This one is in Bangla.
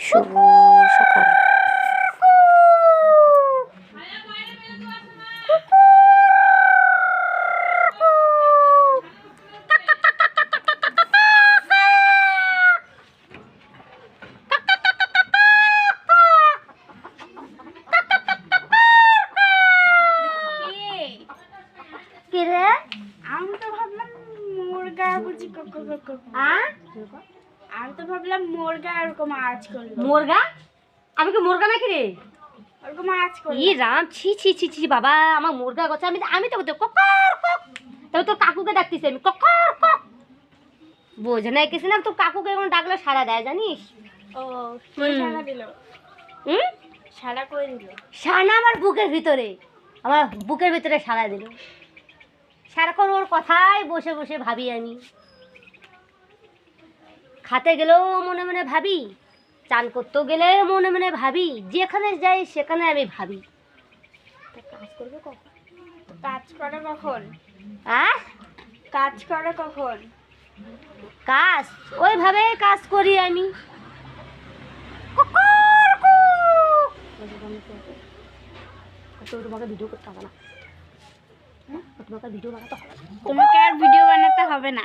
শুভ সকাল। আমি তো ভাবলাম মুরগা বুঝি আমি তো ভাবলাম মুরগা ওরকম আওয়াজ করলো। মুরগা? আমি কি মুরগা নাকি রে? ওরকম আওয়াজ করলো। ই রাম, ছি ছি ছি ছি বাবা, আমার মুরগা গছে। আমি তো ককর কক, তবে তোর কাকুকে ডাকতেছি আমি, ককর কক। বোঝে না কিছু না, তোর কাকুকে এখন ডাকলে সাড়া দেয় জানিস? ও কই সাড়া দিল? সাড়া কই দিল? সাড়া আমার বুকের ভিতরে, আমার বুকের ভিতরে সাড়া দিল। সারাক্ষণ ওর কথাই বসে বসে ভাবি আমি। খাতে গেলেও মনে মনে ভাবি, চান করতেও গেলে মনে মনে ভাবি, যেখানে যাই সেখানে আমি ভাবি কাজ করবে কখন। কাজ করে কখন? আহ কাজ করে কখন? কাজ ওইভাবে কাজ করি আমি। তোমাকে ভিডিও করতে হবে না, তোমাকে ভিডিও বানাতে হবে না। তোমাকে আর ভিডিও বানাতে হবে না।